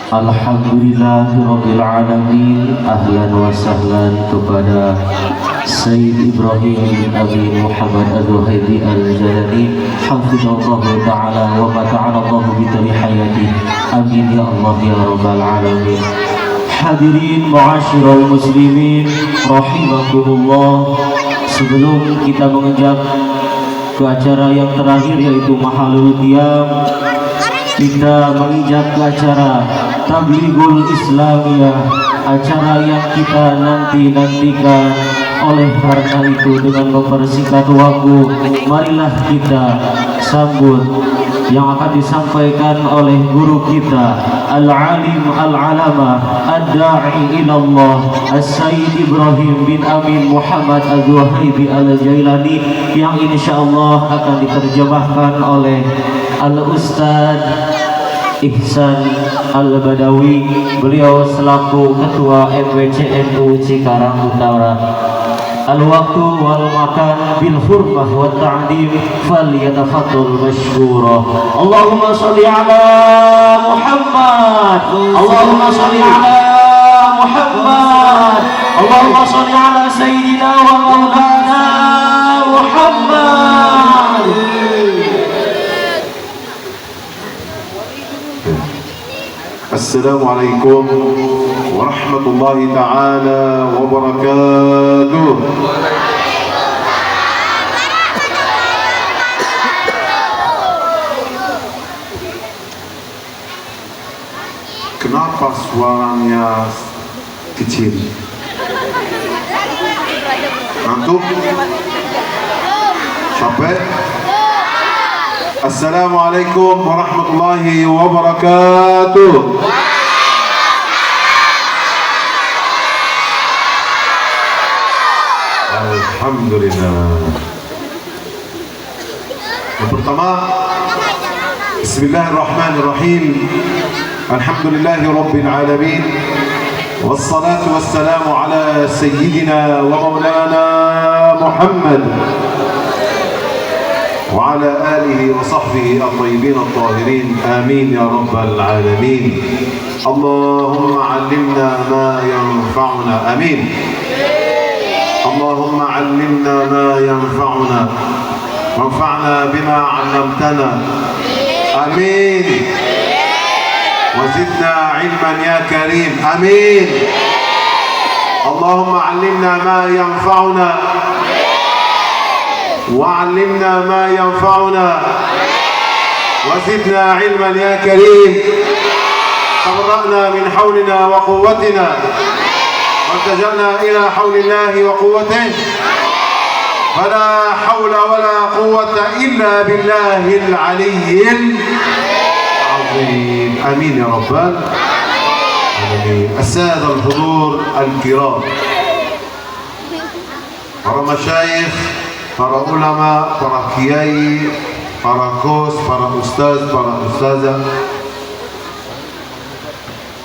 Alhamdulillahirrabbilalamin. Ahlan wa sahlan kepada Sayyid Ibrahim bin Abi Muhammad Al-Zuhairi Al-Jalani hafizallahu ta'ala wa mata'alallahu bitari hayati. Amin ya Allah ya Rabbal Alamin. Hadirin ma'asyiral muslimin rahimakumullah. Sebelum kita mengejak ke acara yang terakhir yaitu Mahalul Qiyam, kita menginjak ke acara Tablighul Islamiyah, acara yang kita nantikan. Oleh karena itu, dengan mempersingkat waktu, marilah kita sambut yang akan disampaikan oleh guru kita, Al-Alim Al-Alama Ad-Da'i Ilallah As-Sayyid Ibrahim bin Amin Muhammad Al-Zuhairi Al-Jailani, yang insyaallah akan diterjemahkan oleh Al-Ustaz Ihsan Al-Badawi. Beliau selaku Ketua MWCNU Cikarang Utara. Al-waktu wal makan bil hurmah wa ta'dim falyatafaddal mashkura. Allahumma shalli ala Muhammad. Allahumma shalli ala Muhammad. Allahumma shalli ala sayyidina wa maulana Muhammad. Assalamualaikum warahmatullahi ta'ala wabarakatuh. Kenapa suaranya kecil? Ngantuk? Capek? Assalamualaikum warahmatullahi wabarakatuh. Alhamdulillah. Yang pertama, Bismillahirrahmanirrahim. Alhamdulillahi Rabbil Alamin. Wassalatu wassalamu ala Sayyidina wa Maulana Muhammad وعلى آله وصحبه الطيبين الطاهرين. آمين يا رب العالمين. اللهم علمنا ما ينفعنا. آمين. اللهم علمنا ما ينفعنا وانفعنا بما علمتنا. آمين. وزدنا علما يا كريم. آمين. اللهم علمنا ما ينفعنا وعلمنا ما ينفعنا وزدنا علما يا كريم. تبرأنا من حولنا وقوتنا والتجأنا إلى حول الله وقوته، فلا حول ولا قوة إلا بالله العلي العظيم. آمين يا رب العالمين. السادة الحضور الكرام، para masyayikh, para ulama, para kiai, para kos, para ustaz, para ustazah,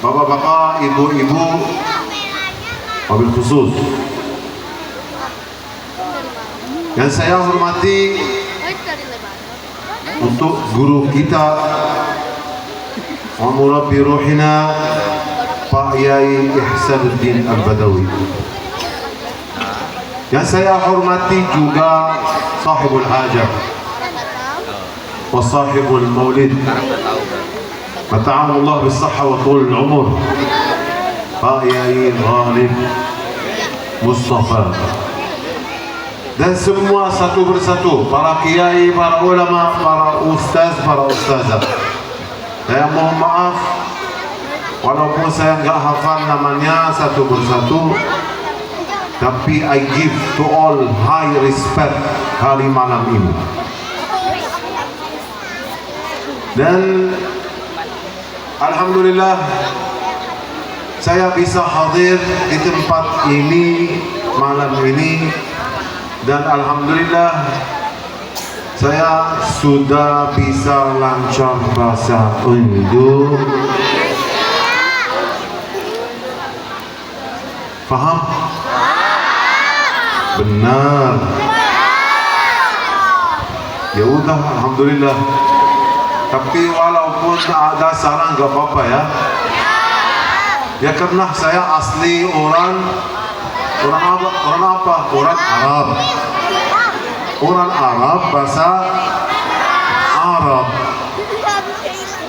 bapak-bapak, ibu-ibu, wabil khusus yang saya hormati, untuk guru kita wa murabbi ruhina Pak Yai Ihsanuddin Al-Badawi, yang saya hormati juga sahibul hajah wa sahibul maulid, mata'amullah bis-sahha wa tulul umur, Pak Yai Ghalib Mustafa, dan semua satu persatu para kiai, para ulama, para ustaz, para ustazah. Saya mohon maaf walaupun saya nggak hafal namanya satu persatu, tapi I give to all high respect hari malam ini. Dan alhamdulillah saya bisa hadir di tempat ini malam ini, dan alhamdulillah saya sudah bisa lancar bahasa Indo. Faham? Benar. Ya udah, alhamdulillah. Tapi walaupun ada salah nggak apa-apa ya. Ya karena saya asli orang apa? Orang Arab. Orang Arab, bahasa Arab.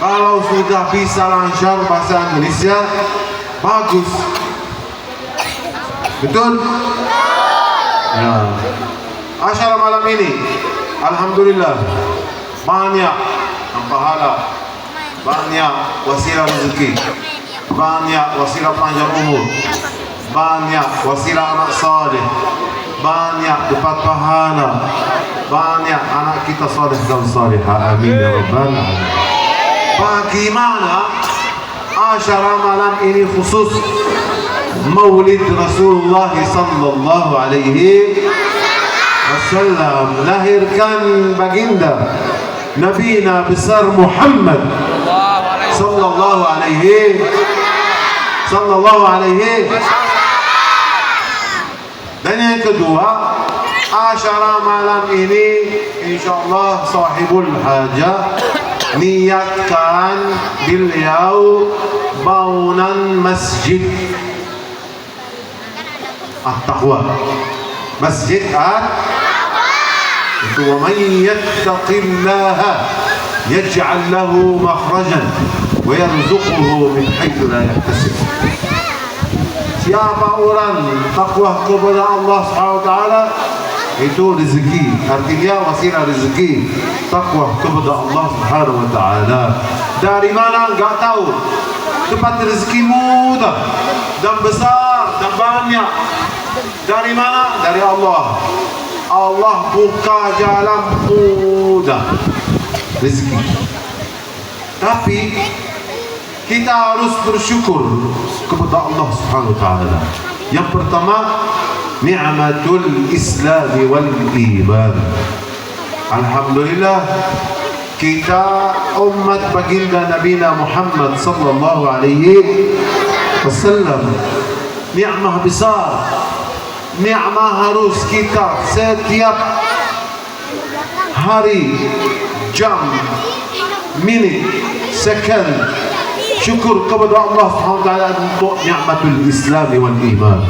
Kalau sudah bisa lancar bahasa Indonesia, bagus. Betul? Ya. Asyara malam ini, alhamdulillah, banyak pahala, banyak wasilah rezeki, banyak wasilah panjang umur, banyak wasilah anak saleh, banyak dapat pahala, banyak anak kita saleh dan salihah. Amin ya rabbal alamin. Bagaimana asyara malam ini khusus Maulid Rasulullah sallallahu alaihi wasallam, lahirkan baginda Nabi besar Muhammad sallallahu alaihi. Dan yang kedua, asyara malam ini insyaallah sahibul hajah niatkan beliau bangunan masjid At-Taqwa. Masjid At-Taqwa itu wa man yattaqillaha yaj'al lahu makhrajan wa yarzuquhu min haitsu la yahtasib. Siapa orang takwa kepada Allah Subhanahu wa taala, itu rezeki, artinya wasilah rezeki. Takwa kepada Allah Subhanahu wa taala. Dari mana enggak tahu. Tempat rezeki mudah dan besar dan banyak. Dari mana? Dari Allah. Allah buka jalan mudah rezeki. Tapi kita harus bersyukur kepada Allah Subhanahu wa taala. Yang pertama, ni'matul Islam wal iman. Alhamdulillah, kita umat baginda Nabi Muhammad sallallahu alaihi wasallam, nikmah besar. Nikmah harus kita setiap hari, jam, minit, second syukur kepada Allah Subhanahu wa taala untuk nikmatul Islam wal iman.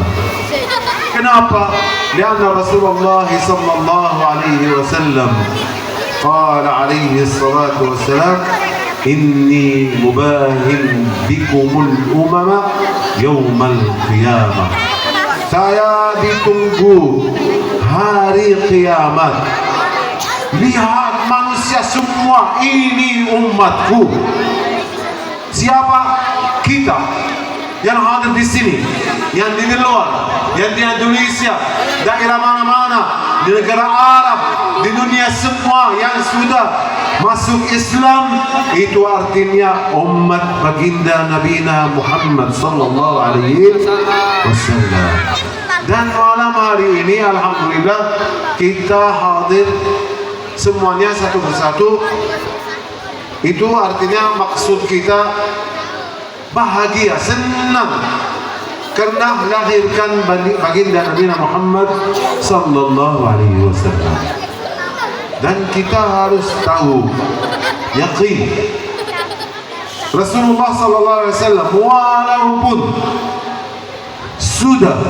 Kenapa? Karena Rasulullah sallallahu alaihi wasallam قال عليه الصلاة والسلام إني مباهل بكم الأمم يوم القيامة. Saya ditunggu hari kiamat. Lihat manusia semua, ini umatku. Siapa? Kita yang hadir di sini, yang di luar, yang di Indonesia, daerah mana-mana, di negara Arab, di dunia semua yang sudah masuk Islam, itu artinya umat baginda Nabi Muhammad sallallahu alaihi wasallam. Dan malam hari ini alhamdulillah kita hadir semuanya satu persatu. Itu artinya maksud kita bahagia, senang karena lahirkan baginda Nabi Muhammad sallallahu alaihi wasallam. Dan kita harus tahu, yakin Rasulullah sallallahu alaihi wasallam walaupun sudah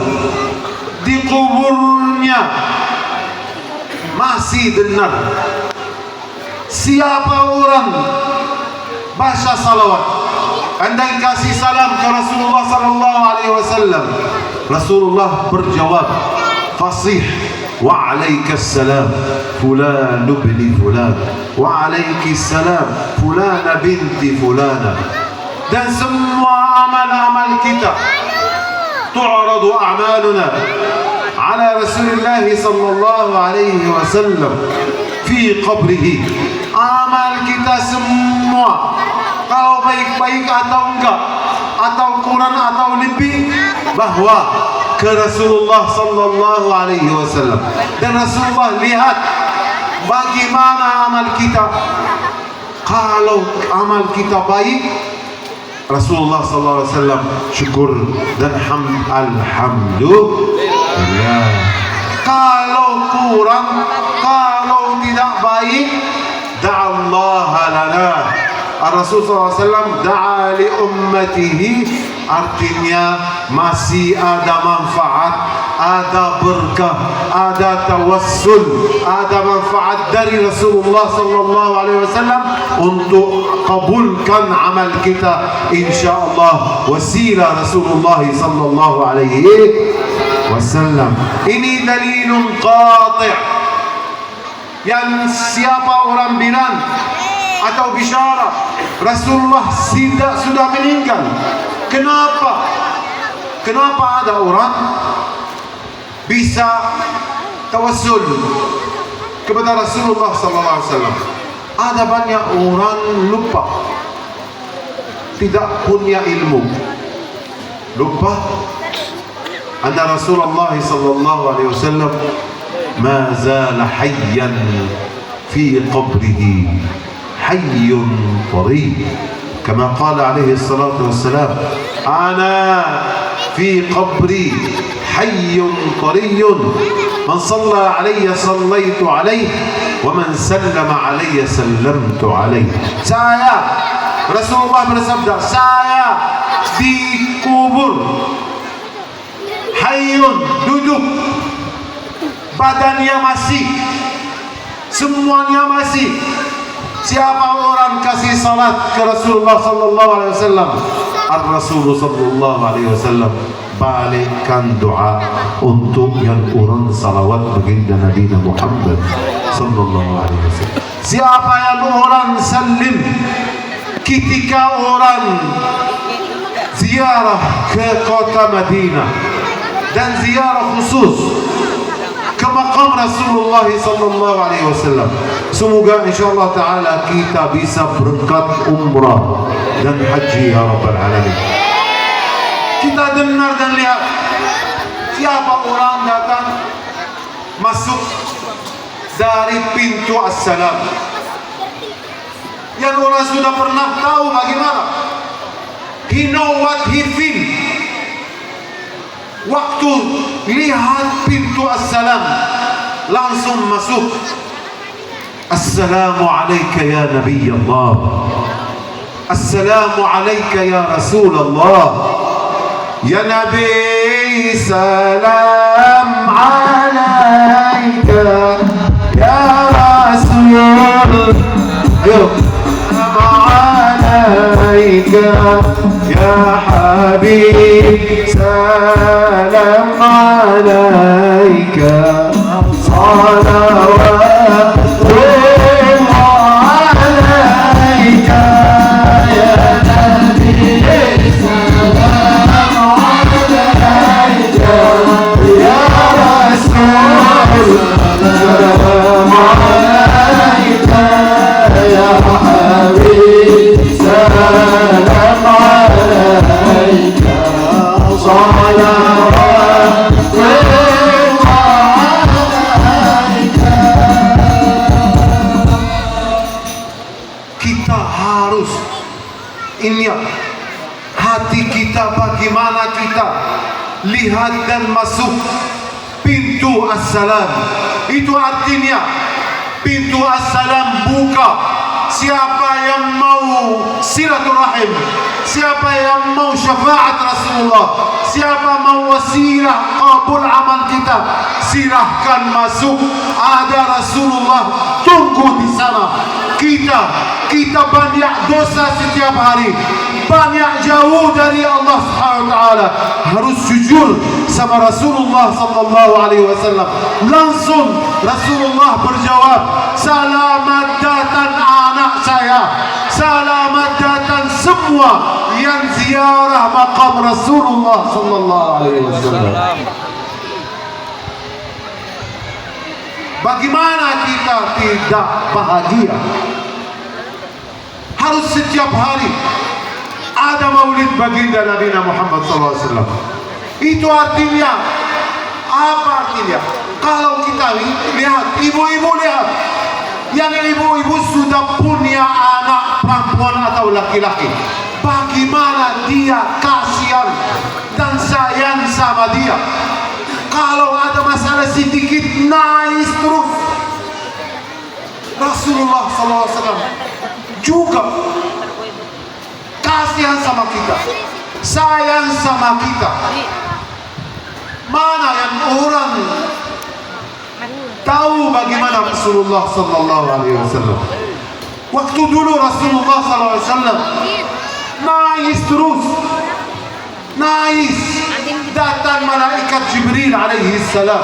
dikuburnya masih dengar siapa orang baca salawat, andai kasih salam ke Rasulullah sallallahu alaihi wasallam, Rasulullah berjawab fasih, wa alaikas salam fulan ibn fulan, wa alaikis salam fulana binti fulana. Dan semua amal-amal kita tu'radu a'maluna ala Rasulullah sallallahu alaihi wasallam fi qabrihi. Amal kita semua, kalau baik-baik atau enggak, atau kurang atau lebih, bahwa ke Rasulullah sallallahu alaihi wasallam. Dan Rasulullah lihat bagaimana amal kita. Kalau amal kita baik, Rasulullah sallallahu alaihi wasallam syukur dan alhamdulillah. Kalau kurang, kalau tidak baik, da'allaha lana. Rasul sallallahu alaihi wasallam da'a li ummatihi artinya masih ada manfaat, ada berkah, ada tawassul, ada manfaat dari Rasulullah sallallahu alaihi wasallam untuk kabulkan amal kita insyaallah wasilah Rasulullah sallallahu alaihi wasallam. Ini dalilun qati', yang siapa orang bilang atau bisyara Rasulullah sudah meninggal, kenapa ada orang bisa tawassul kepada Rasulullah sallallahu alaihi wasallam? Ada banyak orang lupa, tidak punya ilmu, lupa anna Rasulullah sallallahu alaihi wasallam ma zala hayyan fi qabrihi hayyun tari, kama qala alaihi salatu wassalam, ana fi qabri hayyun tariyun, man salla alayya sallaitu alayhi wa man sallama alayya sallamtu alayhi. Saya, Rasulullah bersabda, saya dikubur hayyun, duduk, badannya masih, semuanya masih. Siapa orang kasih salat ke Rasulullah sallallahu alaihi wasallam, Ar-Rasul sallallahu alaihi wasallam balikkan doa untuk yang orang salawat baginda Nabi Muhammad sallallahu alaihi wasallam. Siapa yang orang salim ketika orang ziarah ke kota Madinah dan ziarah khusus ke makam Rasulullah sallallahu alaihi wasallam, semoga insyaallah taala kita bisa berangkat umrah dan haji ya rabbal alamin. Kita dengar dan lihat siapa orang datang masuk dari pintu Assalam, yang orang sudah pernah tahu bagaimana, he know what he feel. Waktu lihat pintu Assalam, langsung masuk. Assalamu alayka ya Nabi Allah, Assalamu alayka ya Rasulullah, ya Nabi salam alayka ya Rasul, ayo alayka ya Habib salam alayka salawat alayka ya Nabi salam alayka ya Rasul salam alayka ya Habib salam alayka salawat alayka. Kita harus ingat hati kita, bagaimana kita lihat dan masuk pintu Assalam. Itu artinya pintu Assalam buka. Siapa yang mau silaturahim, siapa yang mau syafaat Rasulullah, siapa mau wasilah kabul amal kita, silahkan masuk. Ada Rasulullah tunggu di sana. Kita banyak dosa setiap hari, banyak jauh dari Allah Subhanahu wa taala. Harus jujur sama Rasulullah sallallahu alaihi wasallam. Langsung Rasulullah berjawab, selamat datang anak saya, selamat datang semua yang ziarah makam Rasulullah sallallahu alaihi wasallam. Bagaimana kita tidak bahagia? Harus setiap hari ada maulid baginda Nabi Muhammad SAW. Itu artinya apa? Artinya kalau kita lihat ibu-ibu, lihat yang ibu-ibu sudah punya anak perempuan atau laki-laki, bagaimana dia kasihan dan sayang sama dia. Kalau ada masalah sedikit nangis terus. Rasulullah SAW juga kasihan sama kita. sayang sama kita. Mana yang orang tahu bagaimana Rasulullah sallallahu alaihi wasallam? Waktu dulu Rasulullah sallallahu alaihi wasallam nangis terus. Nangis. Datang malaikat Jibril alaihi salam.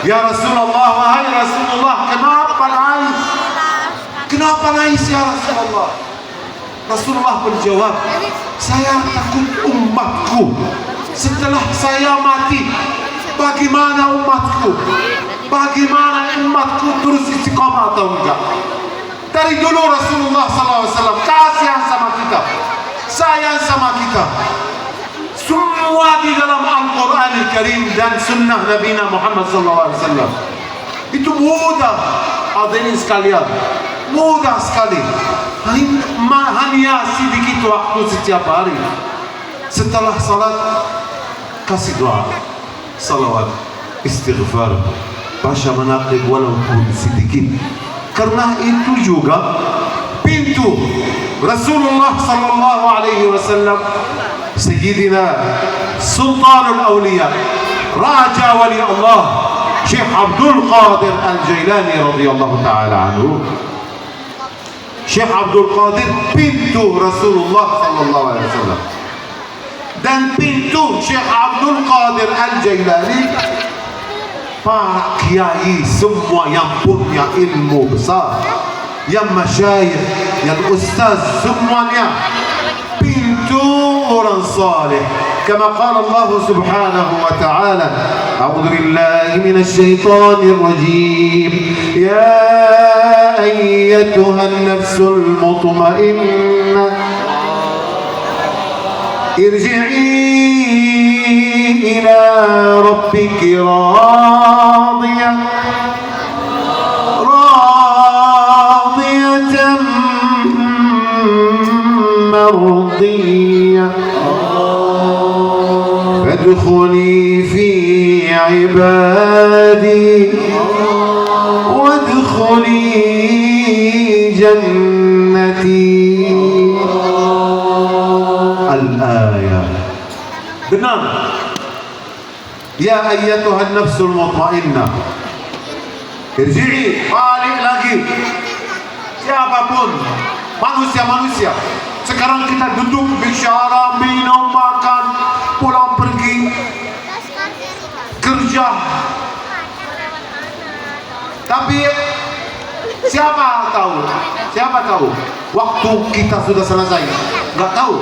Ya Rasulullah, wahai Rasulullah, kenapa nangis? Kenapa nangis ya Rasulullah? Rasulullah berjawab, saya takut umatku setelah saya mati. Bagaimana umatku? Bagaimana umatku terus istiqamah atau enggak? Dari dulu Rasulullah SAW kasihan sama kita, sayang sama kita. Semua di dalam Al-Quran Al-Karim dan Sunnah Nabi Muhammad SAW itu mudah, hadirin sekalian, mudah sekali. Hanya sedikit waktu setiap hari. Setelah salat kasih doa, salawat, istighfar, baca manaqib walaupun sedikit. Karena itu juga pintu Rasulullah sallallahu alaihi wasallam, Sayyidina Sultanul Awliya, Raja Wali Allah, Syekh Abdul Qadir Al-Jailani radhiyallahu taala anhu. Syekh Abdul Qadir pintu Rasulullah sallallahu alaihi wasallam. Dan pintu Syekh Abdul Qadir Al-Jailani para kiai semua yang punya ilmu besar, yang masyayikh, yang ustaz, semuanya pintu orang saleh. Kama qala Allah subhanahu wa ta'ala, a'udzu billahi minasy syaithanir rajim, ya ayyatuhan nafsul mutmainnah irji'i ila rabbiki radiyatan mardiyah fadkhuli fi ibadi wadkhuli jannati. Al-ayah. Benar. Ya ayyatuhan nafsul mutmainnah, irji'i, balik lagi. Siapapun, manusia-manusia. Sekarang kita duduk bicara, minum, makan, pulang pergi, kerja. Tapi siapa tahu? Siapa tahu? Waktu kita sudah selesai. Enggak tahu.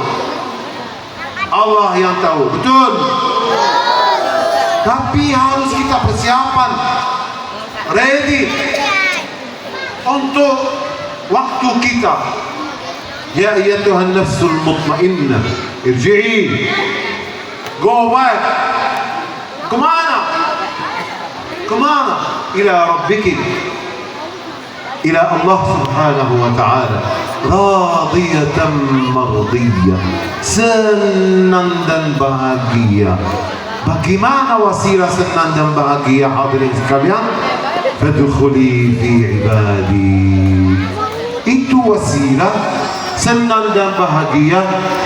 Allah yang tahu. Betul. Tapi harus kita persiapan, ready untuk waktu kita. Ya ayyatuhan nafsul mutmainnah irji'i, go back. Kemana? Kemana? Ila rabbiki, ila Allah subhanahu wa ta'ala, radiyatan mardiyah, senang dan bahagia. Bagaimana wasilah senang dan bahagia, hadirin sekalian? Fadkhuli fi ibadi. Itu wasilah senang dan bahagia,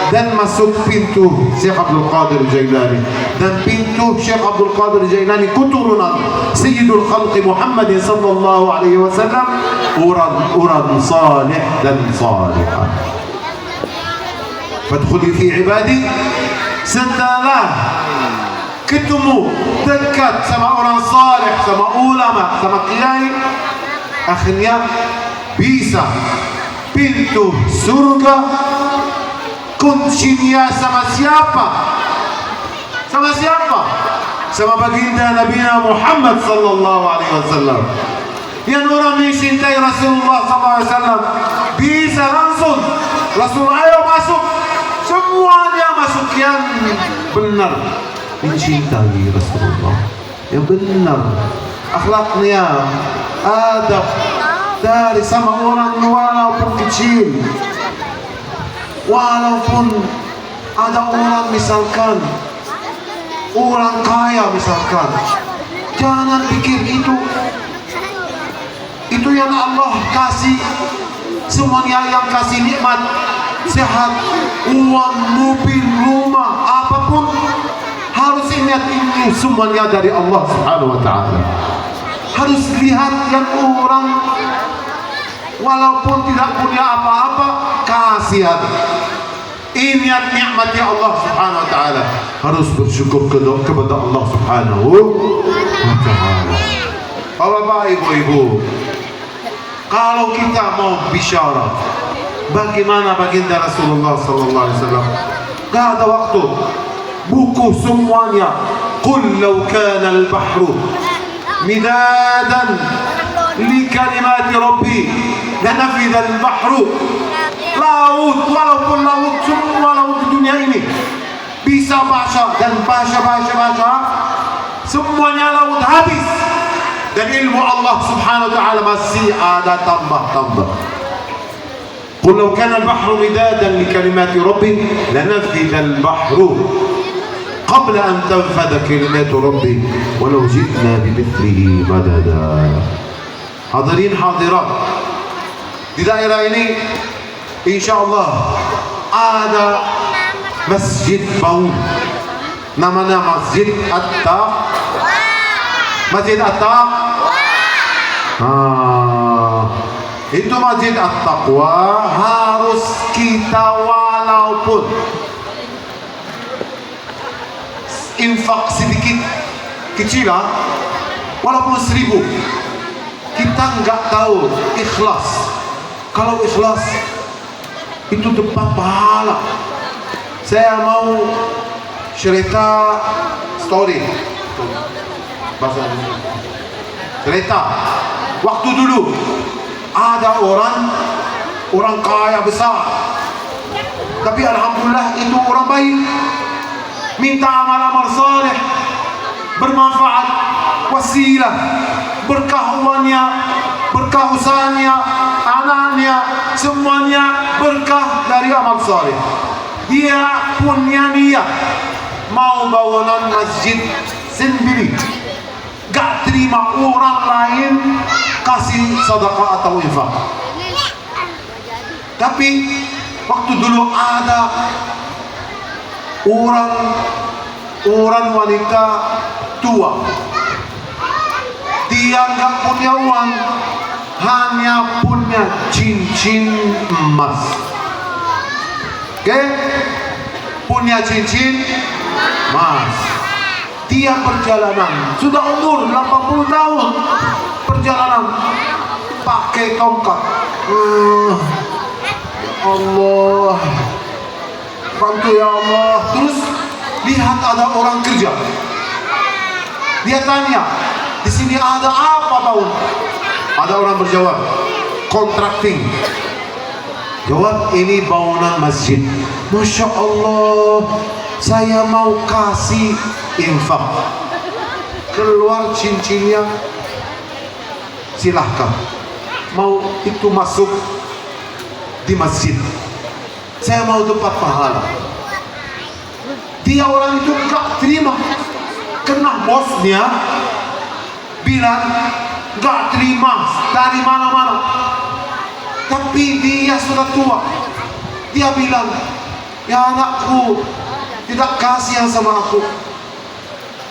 dan masuk pintu Syekh Abdul Qadir Jailani. Dan pintu Syekh Abdul Qadir Jailani keturunan Sayyidul Khalqi Muhammad sallallahu alaihi wasallam, orang salih dan salihah. Fadkhuli fi ibadi, setelah ketemu dekat sama orang salih, sama ulama, sama kiai, akhirnya bisa pintu surga. Kuncinya sama siapa? Sama siapa? Sama baginda Nabi Muhammad sallallahu alaihi wasallam. Yang orang mencintai Rasulullah sallallahu alaihi wasallam bisa langsung Rasul, ayo masuk. Semuanya masuk yang benar, mencintai Rasulullah yang benar, akhlaknya, adab dari sama orang walaupun kecil, walaupun ada orang misalkan orang kaya misalkan, jangan pikir itu yang Allah kasih, semuanya yang kasih nikmat, sehat, uang, mobil, rumah, apapun, harus ingat ini semuanya dari Allah Subhanahu wa Ta'ala. Harus lihat yang orang walaupun tidak punya apa-apa, kasihan. Ingat nikmatnya Allah Subhanahu wa Ta'ala. Harus bersyukur kepada Allah Subhanahu wa Ta'ala. Bapak, ibu-ibu, kalau kita mau bicara bagaimana baginda Rasulullah sallallahu alaihi wasallam, enggak ada waktu. Buku semuanya. Qul law kana al-bahru midadan li kalimati rabbi lanafida al-bahru. Laut, walaupun laut, semua laut di dunia ini bisa baca dan baca, semuanya laut habis. Dan ilmu Allah Subhanahu wa Ta'ala masih ada tambah. Qul law kana al-bahru midadan li kalimati rabbi lanafida al-bahru qabla an tanfada kalimatu rabbi walau ji'na bimithlihi madada. Hadirin hadirat, di daerah ini insyaallah ada masjid baru, namanya Masjid At-Taqwa. Masjid At-Taqwa. Itu Masjid At-Taqwa harus kita walaupun infak sedikit kecil, walaupun 1.000, kita nggak tahu ikhlas. Kalau ikhlas itu dapat pahala. Saya mau cerita story. Bahasa cerita. Waktu dulu ada orang kaya besar, tapi alhamdulillah itu orang baik. Minta amal-amal saleh, bermanfaat, wasilah, berkah uangnya, berkah usahanya, anaknya, semuanya berkah dari amal saleh. Dia punya niat mau bangunan masjid sendiri, gak terima orang lain kasih sedekah atau infak. Tapi waktu dulu ada orang wanita tua, dia gak punya uang, hanya punya cincin emas. Oke, punya cincin emas. Dia perjalanan, sudah umur 80 tahun, perjalanan pakai tongkat. Allah, bantu ya Allah. Terus lihat ada orang kerja. Dia tanya, di sini ada apa bau? Ada orang berjawab, contracting. Jawab, ini bangunan masjid. Masya Allah, saya mau kasih infak. Keluar cincinnya, silahkan. Mau itu masuk di masjid, saya mau dapat pahala. Dia orang itu gak terima, karena bosnya bilang gak terima dari mana-mana. Tapi dia sudah tua. Dia bilang, ya anakku, tidak kasihan sama aku.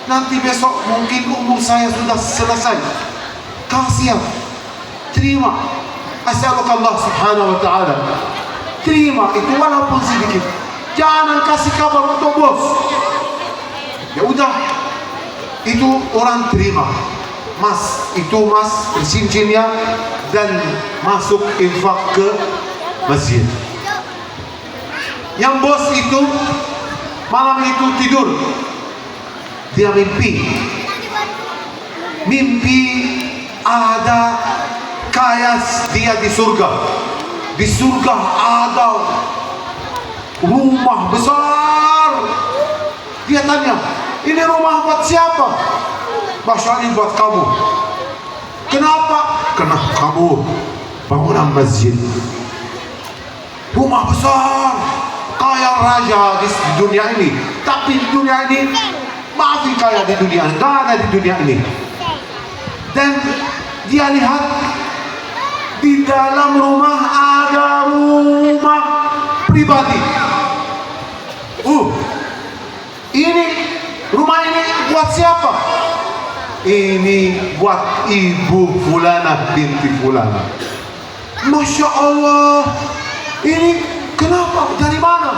Nanti besok mungkin umur saya sudah selesai. Kasihan. Terima. As'alukallah Subhanahu wa Ta'ala. Terima itu walaupun sedikit. Jangan kasih kabar untuk bos. Ya udah, itu orang terima. Mas, itu mas cincinnya dan masuk infak ke masjid. Yang bos itu malam itu tidur, dia mimpi ada kaya dia di surga. Di surga ada rumah besar. Dia tanya, ini rumah buat siapa? Masya Allah, buat kamu. Kenapa? Karena kamu bangunan masjid. Rumah besar, kaya raja di dunia ini. Tapi di dunia ini, maafin kaya di dunia ini, gak ada di dunia ini. Dan dia lihat di dalam rumah ada rumah pribadi. Ini rumah ini buat siapa? Ini buat ibu fulana binti fulana. Masya Allah, ini kenapa? Dari mana?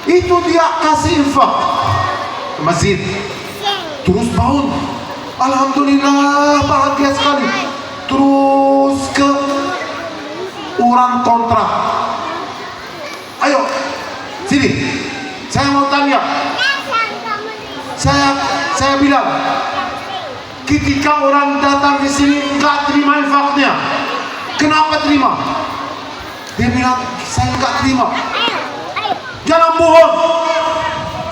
Itu dia kasih infak masjid, terus bangun. Alhamdulillah, bahagia sekali. Terus ke orang kontrak. Ayo, sini. Saya mau tanya. Saya bilang, ketika orang datang ke sini nggak terima infaknya, kenapa terima? Dia bilang, saya nggak terima. Jangan bohong.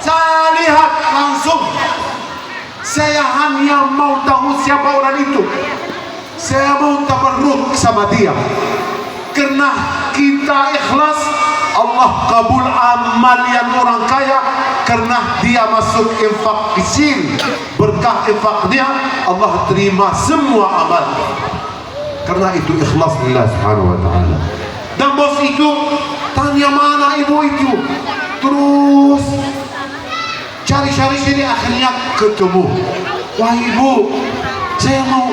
Saya lihat langsung. Saya hanya mau tahu siapa orang itu. Saya mau tabarruk sama dia. Karena kita ikhlas, Allah kabul amal yang orang kaya. Karena dia masuk infak kecil, berkah infaknya Allah terima semua amal. Karena itu ikhlas lillah subhanahu wa ta'ala. Dan bos itu tanya mana ibu itu, terus cari-cari sini, akhirnya ketemu. Wah ibu, saya mau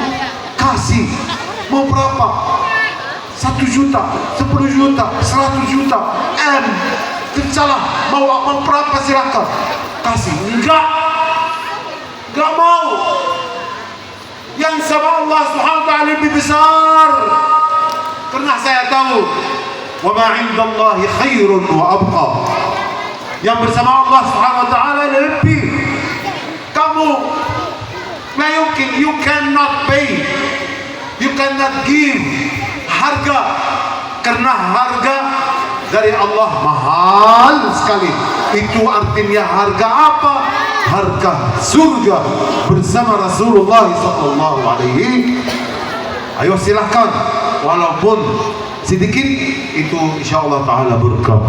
kasih, mau berapa? 1 juta, 10 juta, 100 juta, tersalah, mau berapa silakan kasih. Enggak mau. Yang sama Allah subhanahu wa ta'ala lebih besar. Karena saya tahu, wa ma 'indallahi khairun wa abqa. Yang bersama Allah subhanahu wa ta'ala lebih. Kamu nggak mungkin, you cannot pay, you cannot give harga, karena harga dari Allah mahal sekali. Itu artinya harga apa? Harga surga bersama Rasulullah sallallahu alaihi. Ayo silahkan, walaupun sedikit, itu insyaallah ta'ala berkah.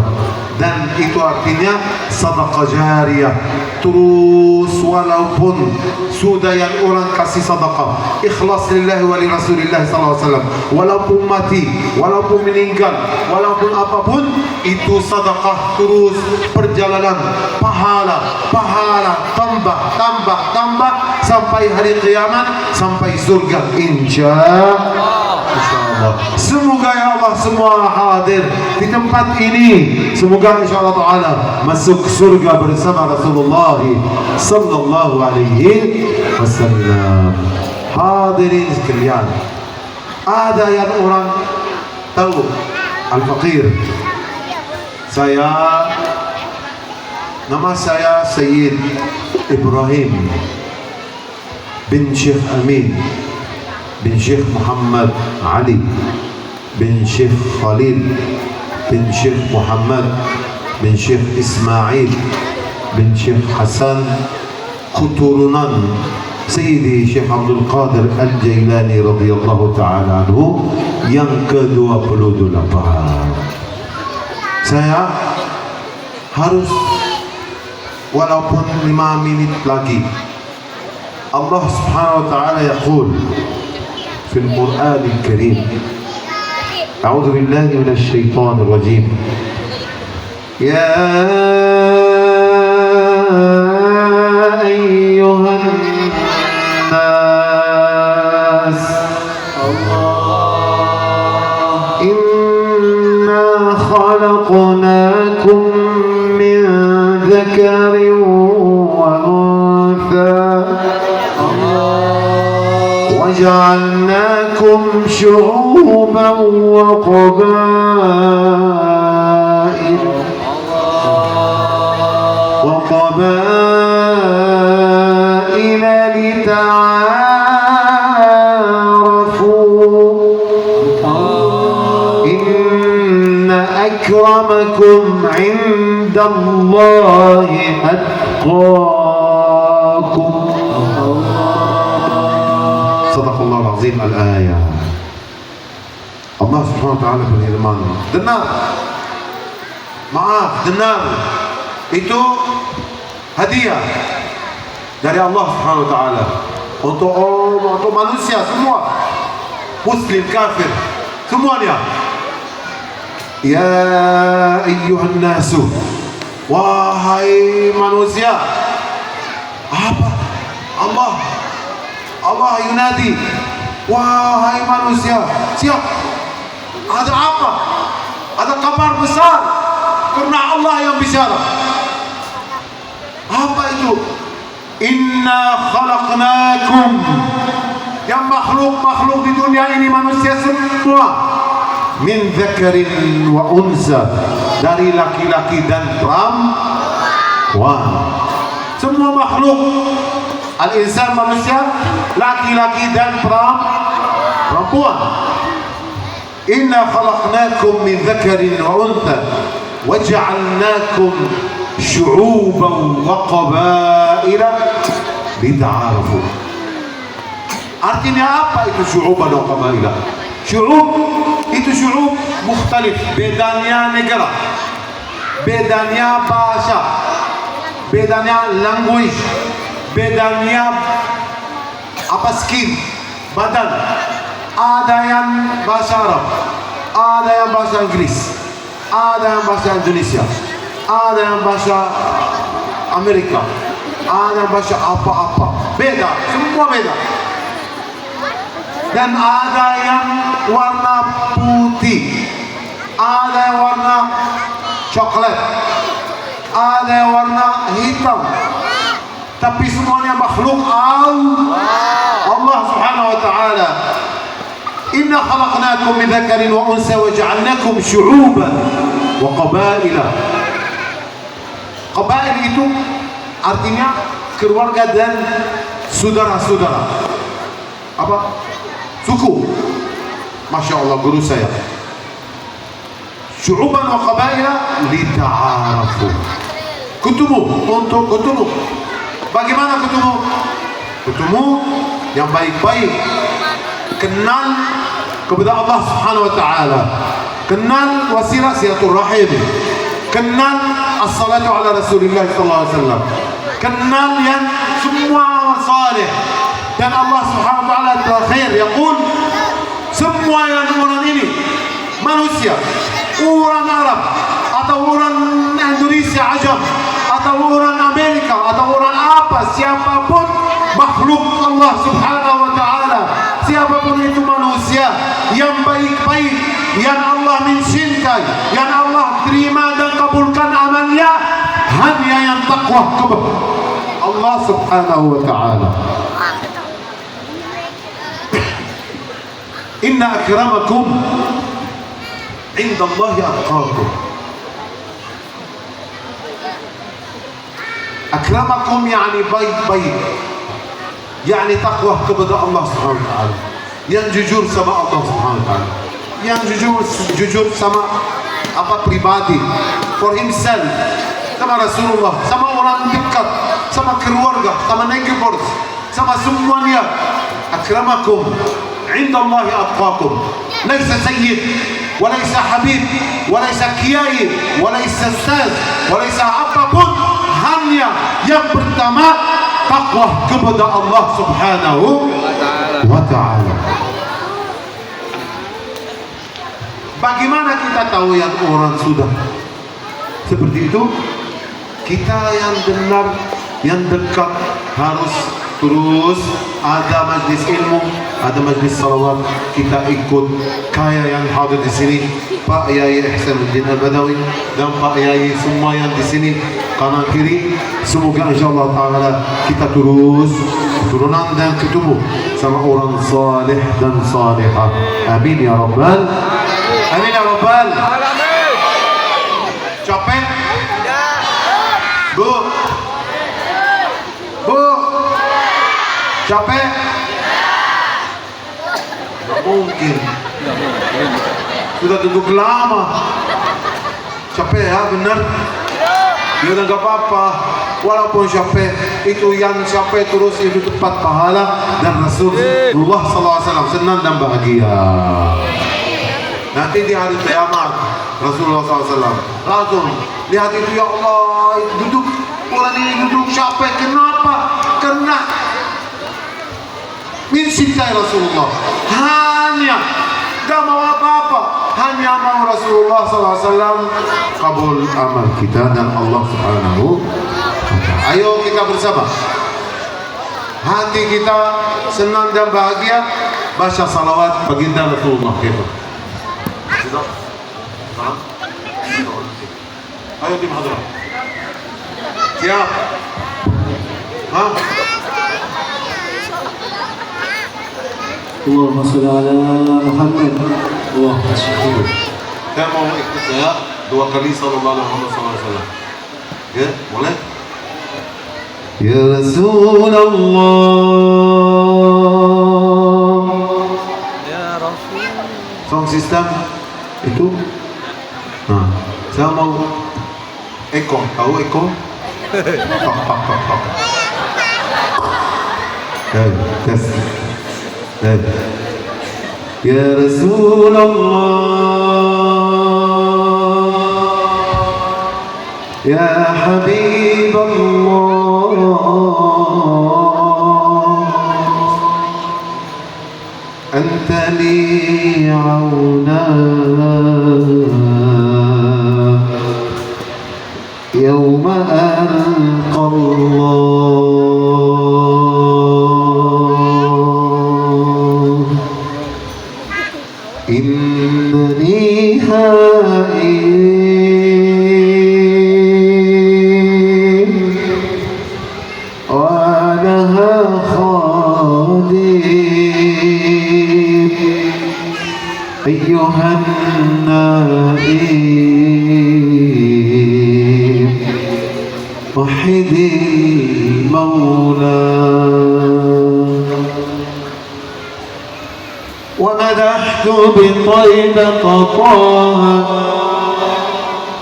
Dan itu artinya sedekah jariyah. Terus walaupun sudah yang orang kasih sedekah ikhlas lillahi wa li rasulillah sallallahu alaihi wasallam, walaupun mati, walaupun meninggal, walaupun apapun, itu sedekah terus perjalanan pahala tambah sampai hari kiamat, sampai surga insyaallah. Semoga ya Allah semua hadir di tempat ini, semoga insyaallah ta'ala masuk surga bersama Rasulullah sallallahu alaihi wasallam. Hadirin sekalian, ada yang orang tahu al-faqir. Nama saya Sayyid Ibrahim bin Syekh Amin bin Syekh Muhammad Ali bin Syekh Khalid bin Syekh Muhammad bin Syekh Ismail bin Syekh Hasan, keturunan Sayyidi Syekh Abdul Qadir Al-Jailani radhiyallahu ta'ala anhu yang ke-28. Saya harus walaupun 5 menit lagi. Allah subhanahu wa ta'ala yaqul في القرآن الكريم أعوذ بالله من الشيطان الرجيم يا أيها الناس إنا خلقناكم من ذكر وأنثى وجعلناكم شعوبا وقبائل لتعارفوا إن أكرمكم عند الله أتقاكم. Sadaqallahul azim al-ayah. Allah subhanahu wa ta'ala berfirman, dengar, itu hadiah dari Allah subhanahu wa ta'ala untuk manusia semua, muslim, kafir, semuanya. Ya ayyuhan nasu, wahai manusia. Apa? Allah yunadi, wahai manusia. Siap. Ada apa? Ada kabar besar karena Allah yang bicara. Apa itu? Inna khalaqnakum, yang makhluk di dunia ini manusia semua, min dzakarin wa unsa, dari laki-laki dan perempuan. Semua makhluk, al-insan manusia, laki-laki dan perempuan. Inna khalaqnakum min dzakarin wa unsa waja'alnakum syu'uban wa qabaila lita'arafu. Artinya apa itu syu'uban wa qabaila? Syu'ub itu syu'ub mukhtalif, bedanya negara, bedanya bahasa, bedanya language, bedanya skin, badan. Ada yang bahasa Arab, ada yang bahasa Inggris, ada yang bahasa Indonesia, ada yang bahasa Amerika, ada yang bahasa apa-apa. Beda, semua beda. Dan ada yang warna putih, ada yang warna coklat, ada yang warna hitam. Tapi semuanya makhluk Allah subhanahu wa ta'ala. Inna khalaqnakum min dzakarin wa unsa wa ja'alnakum syu'uban wa qabaila. Qabail itu artinya keluarga dan saudara-saudara. Apa? Suku. Masya Allah, guru saya. Syu'uban wa qabaila lita'arafu. Untuk ketemu. Bagaimana ketemu? Ketemu yang baik-baik. Kenal kepada Allah subhanahu wa ta'ala. Kenal wasilah silaturahim. Kenal as-salatu ala Rasulullah sallallahu alaihi wasallam. Kenal yang semua saleh. Dan Allah subhanahu wa ta'ala terakhir yaqul, semua yang orang ini manusia, orang Arab atau orang Indonesia ajam atau orang Amerika atau orang apa, siapapun makhluk Allah subhanahu wa ta'ala, siapapun itu manusia yang baik-baik, yang Allah mencintai, yang Allah terima dan kabulkan amalnya, hanya yang takwa kepada Allah subhanahu wa ta'ala. Inna akramakum indallahi atqakum. Akramakum yani baik-baik, yani takwa kepada Allah subhanahu wa ta'ala, yang jujur sama Allah subhanahu wa ta'ala, yang jujur sama pribadi, for himself, sama Rasulullah, sama orang dekat, sama keluarga, sama neighbors, sama semuanya. Akramakum indallahi atqakum. Laisa sayyid, walaysa habib, walaysa kiai, walaysa ustaz, walaysa apapun, hanya yang pertama takwa kepada Allah subhanahu wa ta'ala. Bagaimana kita tahu yang orang sudah seperti itu? Kita yang benar, yang dekat, harus terus ada majlis ilmu, ada majlis salawat, kita ikut. Kayak yang hadir di sini, Pak Yai Ihsanuddin Al-Badawi dan Pak Yai semua yang di sini kanan kiri, semoga insyaallah taala kita terus turunan dan ketemu sama orang saleh dan salihah. Amin ya rabbal amin ya rabbal alamin. Capek? Bu? Capek? Tidak mungkin. Sudah duduk lama. Capek ya, benar? Ya udah gak apa-apa. Walaupun capek, itu yang capek terus itu tepat pahala. Dan Rasulullah SAW senang dan bahagia. Nanti di hari kiamat Rasulullah SAW langsung lihat itu, ya Allah, duduk, orang ini duduk capek. Kenapa? Karena mencintai Rasulullah, hanya gak mau apa-apa, hanya kabulnya mau Rasulullah SAW, kabul amal kita dan Allah Subhanahu wa Ta'ala. Ayo kita bersama, hati kita senang dan bahagia, baca salawat baginda Rasulullah kita. Ayo tim hadrah. Siap? Hah? Allahumma sholli ala Muhammad. Allahumma sholli. Saya mau ikut saya 2 kali sallallahu alaihi wasallam. Ya, boleh? Ya Rasulullah. Ya Rasul. Sound system itu. Nah, saya mau Eko, tahu Eko? Tok tok tok tok. Tes. Ya Rasulullah, Ya Habiballah, Anta li auna يوم ألقى الله إنني هائم وأنا خادم أيها النائم وحد المولى ومدحت بطيبة طه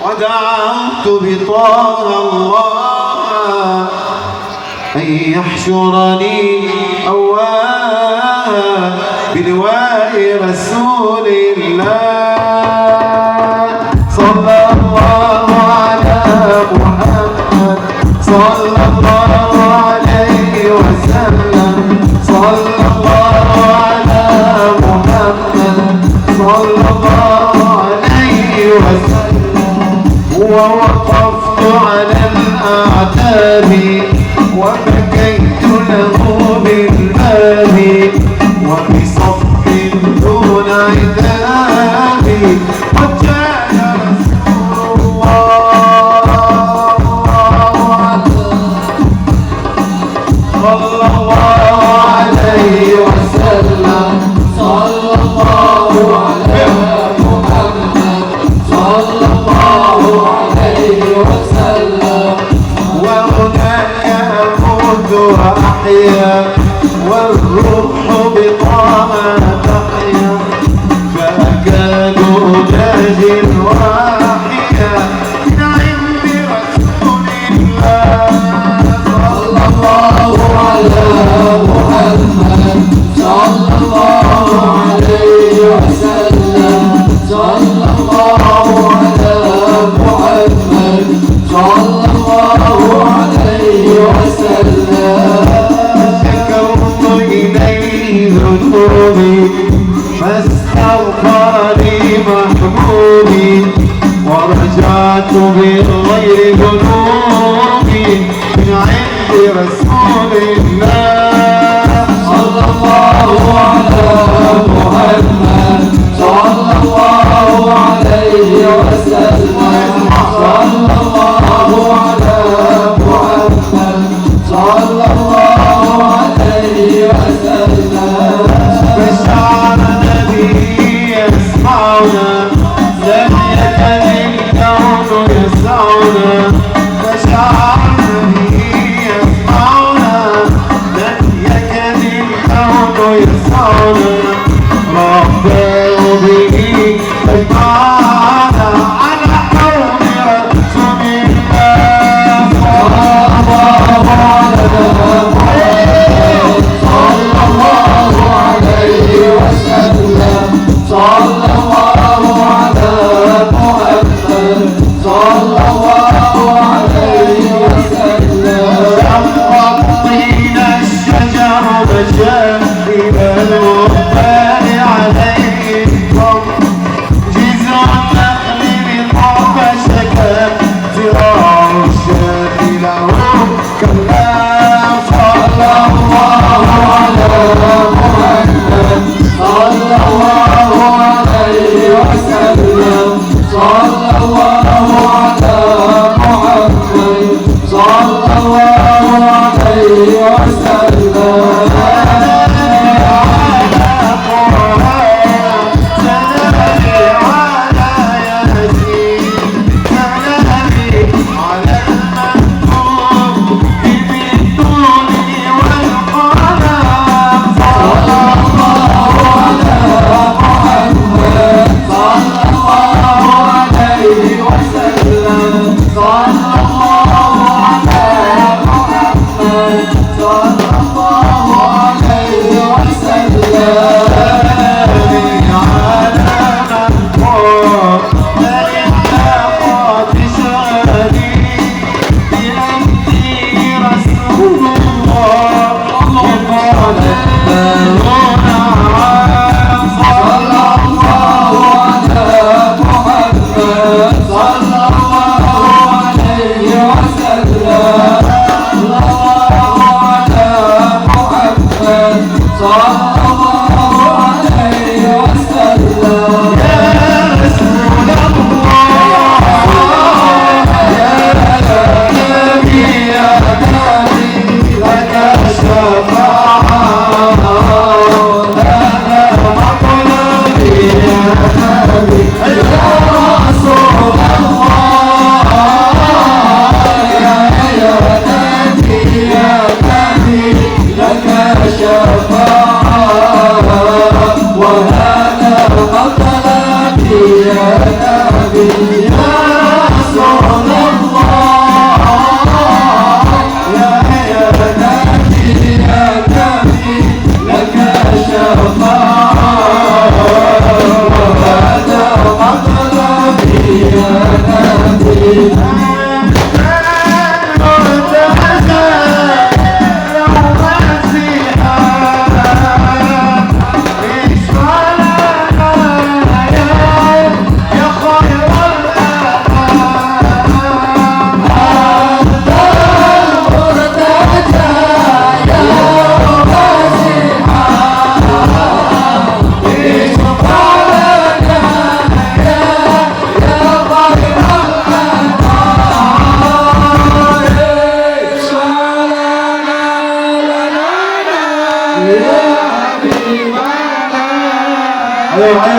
ودعوت بطه الله أن يحشرني أواه بلواء رسول الله صلى الله على محمد صلى الله عليه وسلم صلى الله على محمد صلى الله عليه وسلم ووقفت على الأعتاب وبكيت له بالباب وبصف دون عتاب قد جاء رسول الله صلى الله عليه وسلم صلى الله على محمد صلى الله عليه وسلم وهناك أموت وأحيا والروح بطعم تحيا فأكاد أجاهد ayo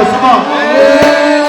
semua.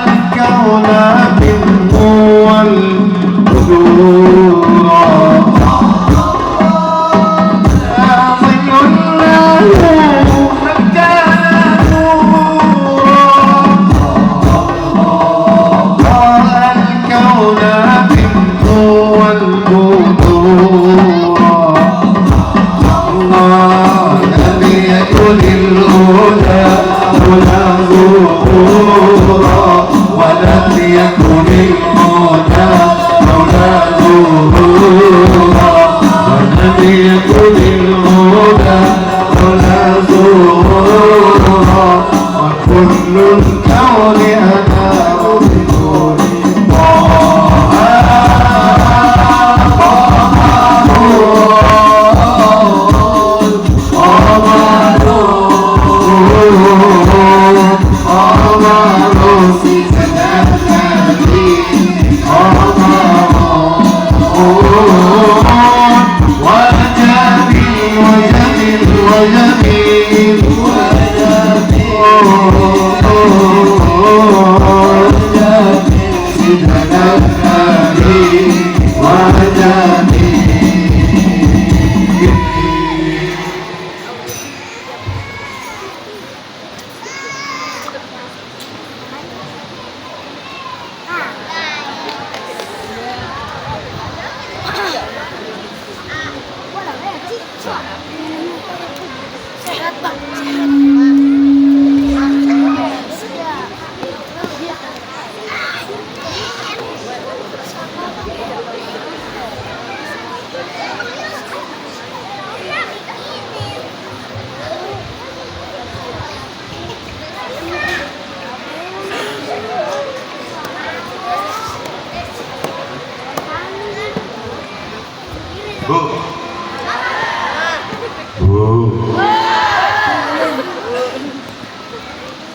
الكون منه والقدور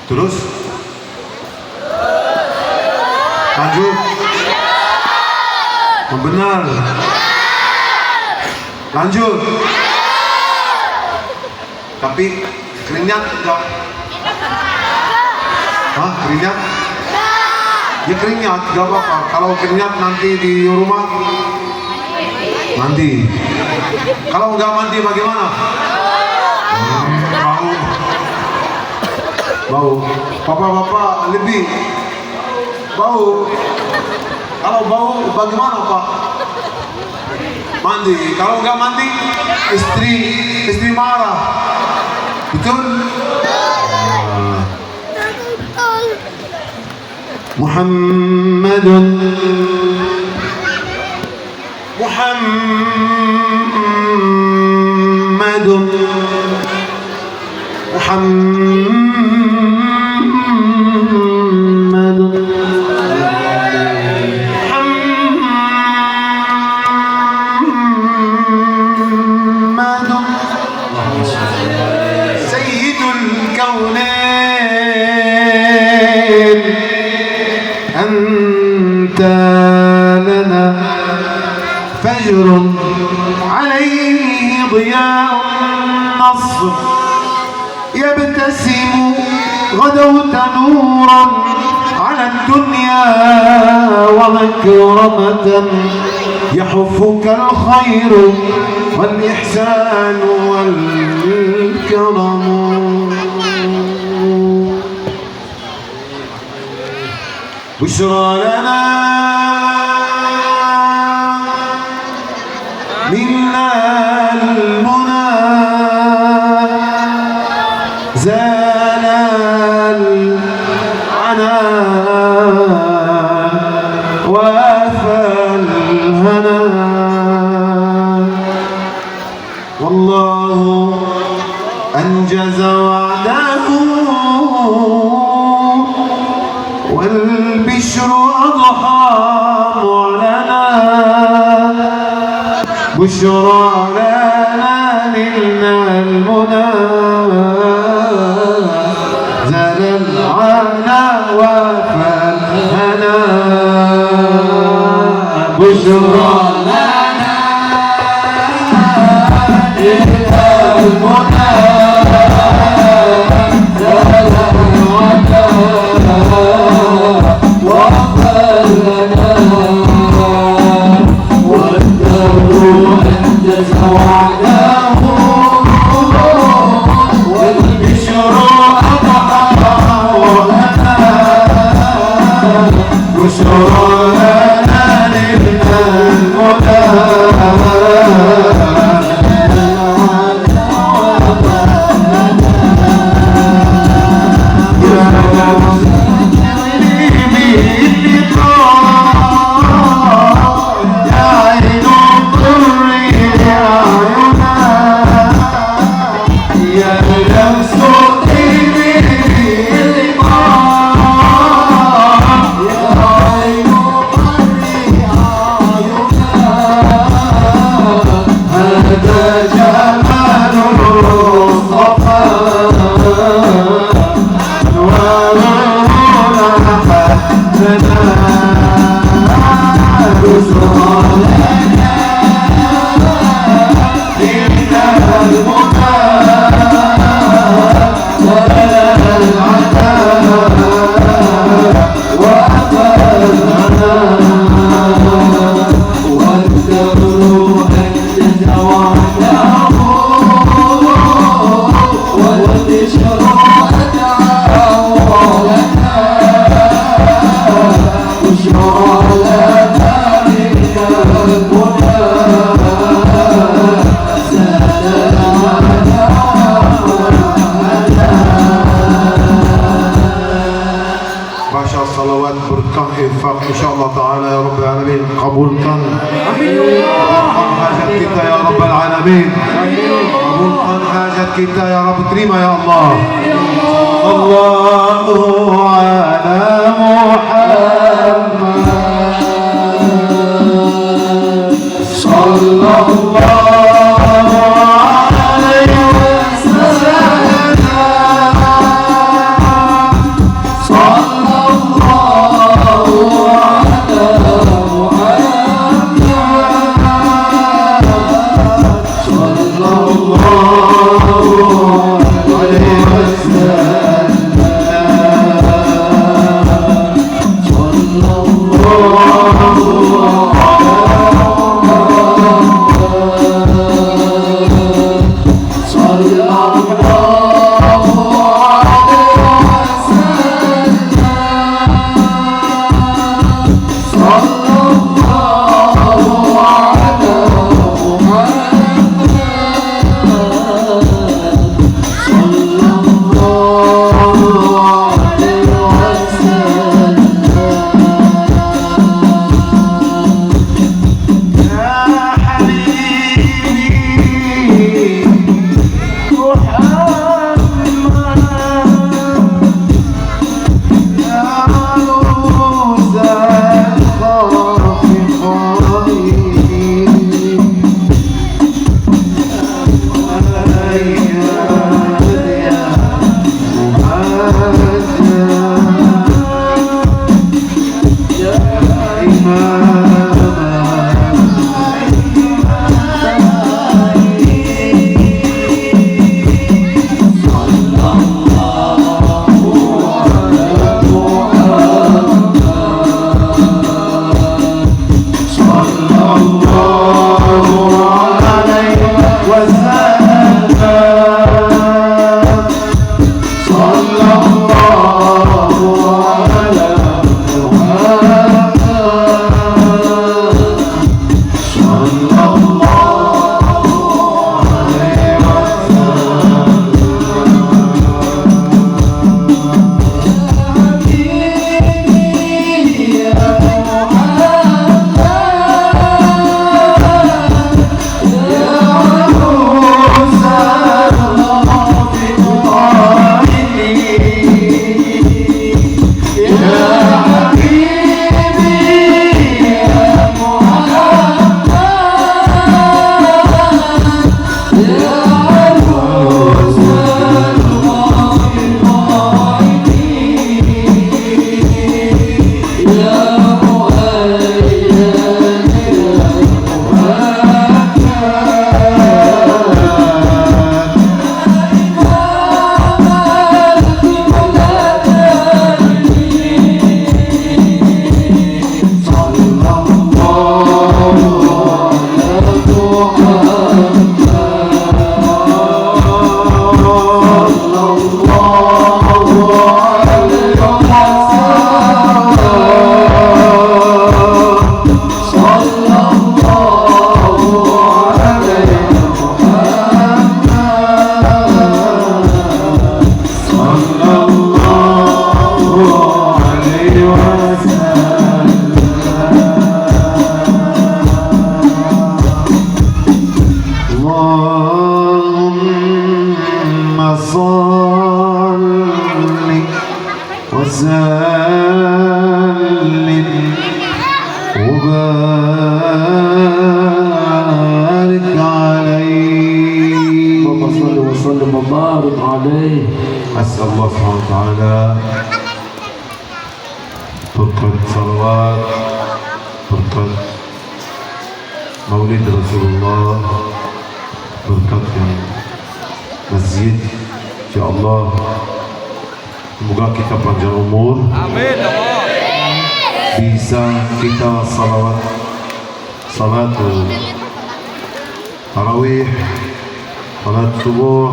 Terus lanjut. Benar. Lanjut. Tapi keringat enggak? Hah, keringat? Ya keringat, gak apa-apa. Kalau keringat nanti di rumah mandi. Kalau nggak mandi bagaimana? Bau. Bau. Bapak-bapak lebih bau. Kalau bau bagaimana Pak? Mandi. Kalau nggak mandi, istri marah. Betul? Muhammadun سيد الكونين أنت لنا فجر عليه ضياء النصر يبتسم غدوت نورا على الدنيا ومكرمة يحفك الخير والإحسان والكرم بشرى لنا منا المنى زال العنا وافى الهنا والله أنجز وعده والبشر أضحى معلنا بشرى لنا نلنا المنى زال العنا وافى الهنا بشرى لنا نلنا المنى salawat berkah infak insyaallah taala ya rabbal alamin kabulkan hajat kita ya rabbal alamin kabulkan hajat kita ya rabb terima ya Allah Allahu ala Muhammad sallallahu Allah SWT berkat salawat, berkat maulid Rasulullah, berkat yang masjid, ya Allah, semoga kita panjang umur, amin, bisa kita salawat, salat tarawih, salat subuh,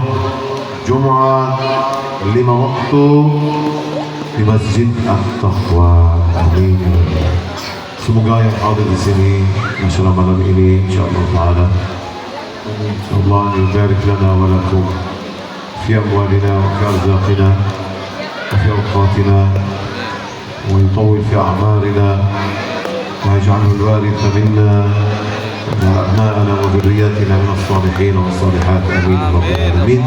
Jumat, 5 waktu di Masjid At-Taqwa. Amin. Semoga yang ada di sini masalah malam ini insyaallah taala Allah yubarik lana wa lakum fi amwalina wa fi arzaqina wa fi awqatina ويطول في أعمارنا ويجعله الوارث منا ويجعل أبناءنا وذرياتنا من الصالحين والصالحات آمين يا رب العالمين.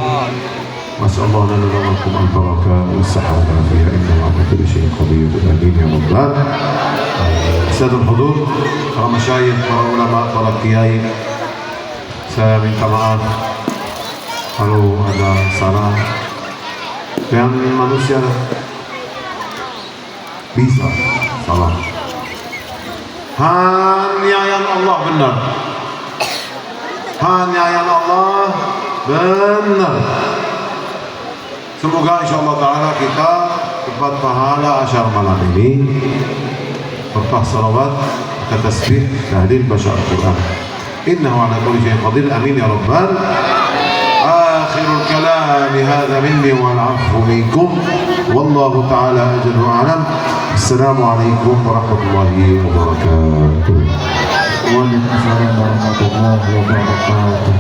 وأسأل الله لنا ولكم البركة والصحة والعافية إنه على كل شيء قدير آمين يا رب العالمين. Saudara Hudur, para masyayikh, para ulama, para kiai, saya minta maaf kalau ada salah yang manusia bisa salah. Hanya yang Allah benar, hanya yang Allah benar. Semoga insyaallah ta'ala kita dapat pahala asyar malam ini berkah salawat, tasbih, tahlil, baca Al-Quran. Innahu ala kulli syai'in qadir. Amin ya rabbal. Akhirul kalam hadha minni wal 'afwu minkum. Wallahu ta'ala ajru a'lam. Assalamualaikum warahmatullahi wabarakatuh. Waalaikumsalam warahmatullahi wabarakatuh.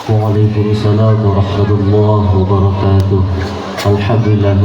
Waalaikumsalam warahmatullahi wabarakatuh. Alhamdulillah.